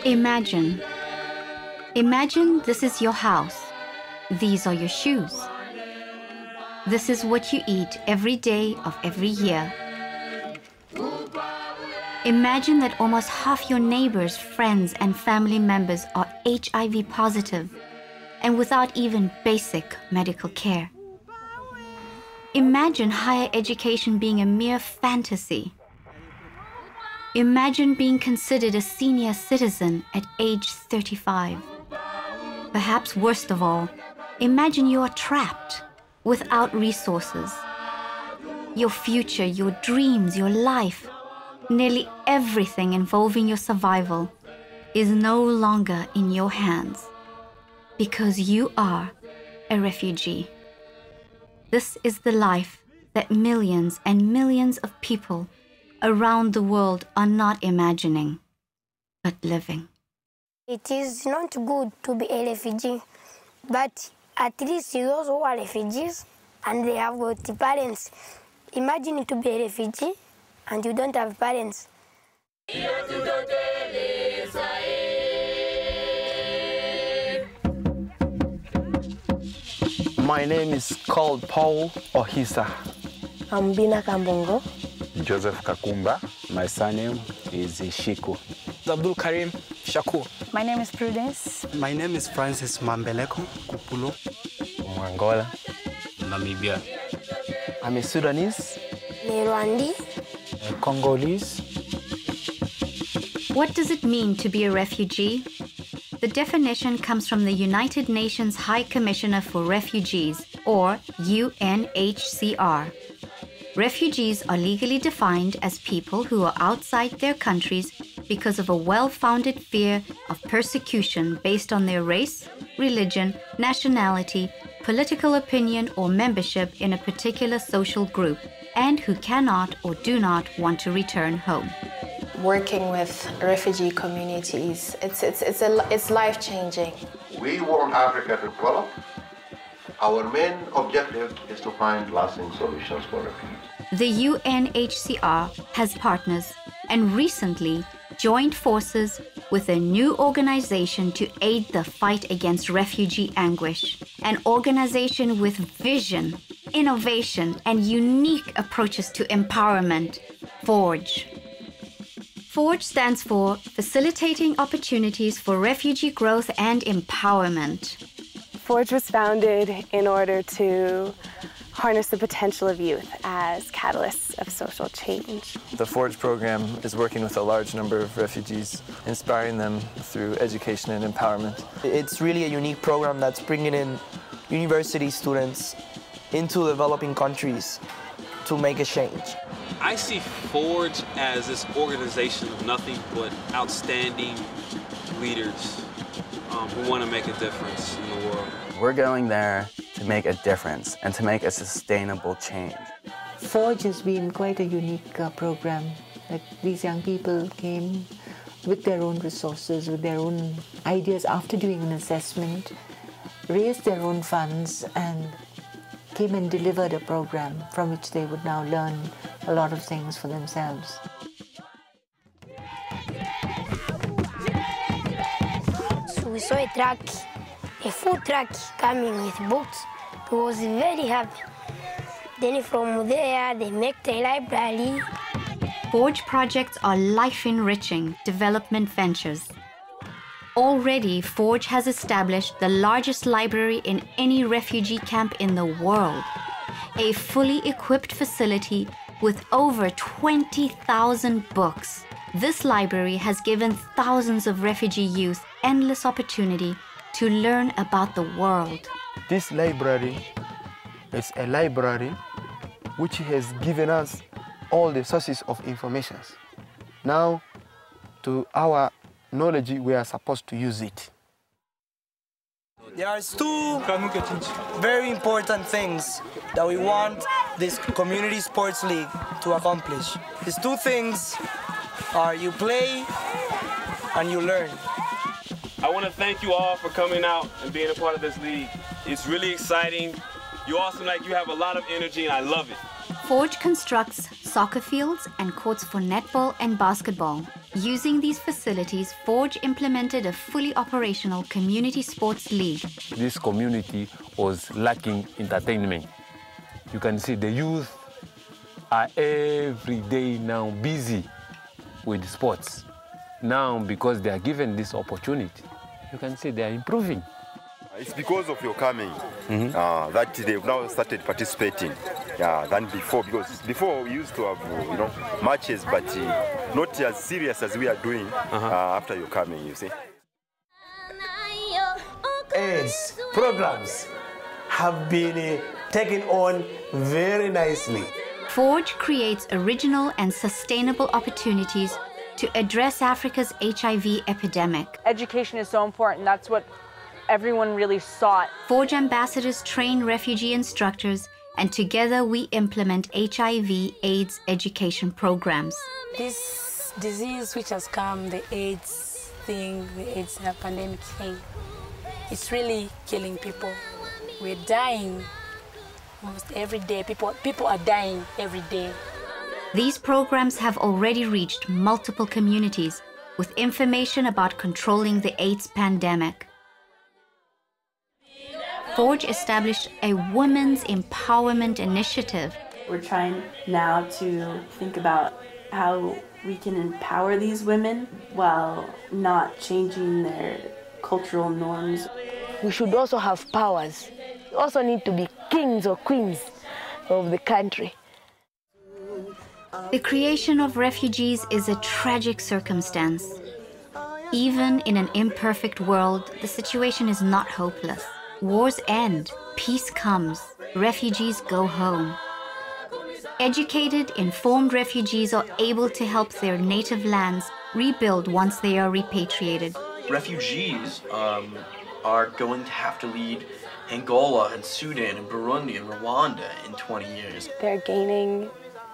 Imagine. Imagine this is your house. These are your shoes. This is what you eat every day of every year. Imagine that almost half your neighbors, friends, and family members are HIV positive and without even basic medical care. Imagine higher education being a mere fantasy. Imagine being considered a senior citizen at age 35. Perhaps worst of all, imagine you are trapped without resources. Your future, your dreams, your life, nearly everything involving your survival is no longer in your hands because you are a refugee. This is the life that millions and millions of people around the world are not imagining, but living. It is not good to be a refugee, but at least those who are refugees and they have got parents. Imagine to be a refugee and you don't have parents. My name is called Paul Ohisa. I'm Bina Kambongo. Joseph Kakumba. My surname is Shiku. Abdul Karim Shakur. My name is Prudence. My name is Francis Mambeleko Kupulo. From Angola. Namibia. I'm a Sudanese. Rwandi. Congolese. What does it mean to be a refugee? The definition comes from the United Nations High Commissioner for Refugees, or UNHCR. Refugees are legally defined as people who are outside their countries because of a well-founded fear of persecution based on their race, religion, nationality, political opinion, or membership in a particular social group, and who cannot or do not want to return home. Working with refugee communities, it's life-changing. We want Africa to develop. Our main objective is to find lasting solutions for refugees. The UNHCR has partners and recently joined forces with a new organization to aid the fight against refugee anguish, an organization with vision, innovation, and unique approaches to empowerment, FORGE. FORGE stands for Facilitating Opportunities for Refugee Growth and Empowerment. FORGE was founded in order to harness the potential of youth as catalysts of social change. The FORGE program is working with a large number of refugees, inspiring them through education and empowerment. It's really a unique program that's bringing in university students into developing countries to make a change. I see FORGE as this organization of nothing but outstanding leaders who want to make a difference in the world. We're going there to make a difference and to make a sustainable change. FORGE has been quite a unique program. Like these young people came with their own resources, with their own ideas after doing an assessment, raised their own funds and came and delivered a program from which they would now learn a lot of things for themselves. So we saw a truck, a food truck coming with books. I was very happy. Then from there, they make the library. FORGE projects are life-enriching development ventures. Already, FORGE has established the largest library in any refugee camp in the world, a fully equipped facility with over 20,000 books. This library has given thousands of refugee youth endless opportunity to learn about the world. This library is a library which has given us all the sources of information. Now, to our knowledge, we are supposed to use it. There are two very important things that we want this community sports league to accomplish. These two things are you play and you learn. I want to thank you all for coming out and being a part of this league. It's really exciting. You're awesome, like you have a lot of energy and I love it. Forge constructs soccer fields and courts for netball and basketball. Using these facilities, Forge implemented a fully operational community sports league. This community was lacking entertainment. You can see the youth are every day now busy with sports. Now, because they are given this opportunity, you can see they are improving. It's because of your coming that they've now started participating than before. Because before we used to have, matches, but not as serious as we are doing after your coming. You see. AIDS programs have been taken on very nicely. Forge creates original and sustainable opportunities to address Africa's HIV epidemic. Education is so important. That's what everyone really sought. Forge ambassadors train refugee instructors, and together we implement HIV/AIDS education programs. This disease which has come, the AIDS thing, the AIDS pandemic thing, it's really killing people. We're dying almost every day. People are dying every day. These programs have already reached multiple communities with information about controlling the AIDS pandemic. Forge established a women's empowerment initiative. We're trying now to think about how we can empower these women while not changing their cultural norms. We should also have powers. We also need to be kings or queens of the country. The creation of refugees is a tragic circumstance. Even in an imperfect world, the situation is not hopeless. Wars end, peace comes, refugees go home. Educated, informed refugees are able to help their native lands rebuild once they are repatriated. Refugees are going to have to lead Angola and Sudan and Burundi and Rwanda in 20 years. They're gaining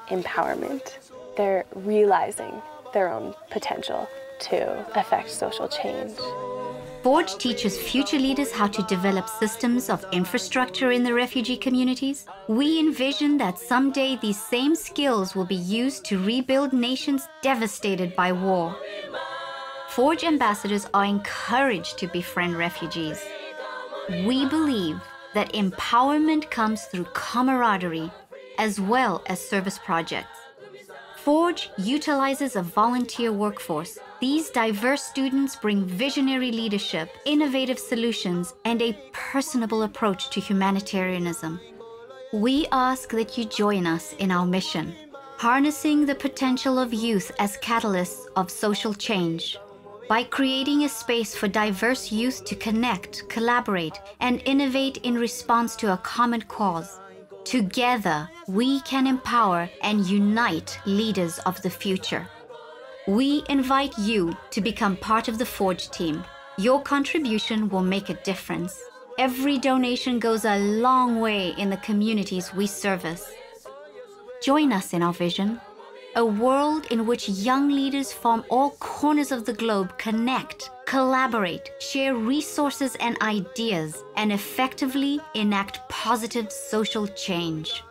empowerment. They're realizing their own potential to affect social change. Forge teaches future leaders how to develop systems of infrastructure in the refugee communities. We envision that someday these same skills will be used to rebuild nations devastated by war. Forge ambassadors are encouraged to befriend refugees. We believe that empowerment comes through camaraderie as well as service projects. Forge utilizes a volunteer workforce. These diverse students bring visionary leadership, innovative solutions, and a personable approach to humanitarianism. We ask that you join us in our mission, harnessing the potential of youth as catalysts of social change. By creating a space for diverse youth to connect, collaborate, and innovate in response to a common cause. Together, we can empower and unite leaders of the future. We invite you to become part of the Forge team. Your contribution will make a difference. Every donation goes a long way in the communities we service. Join us in our vision, a world in which young leaders from all corners of the globe connect, collaborate, share resources and ideas, and effectively enact positive social change.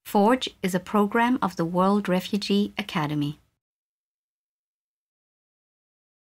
Forge is a program of the World Refugee Academy.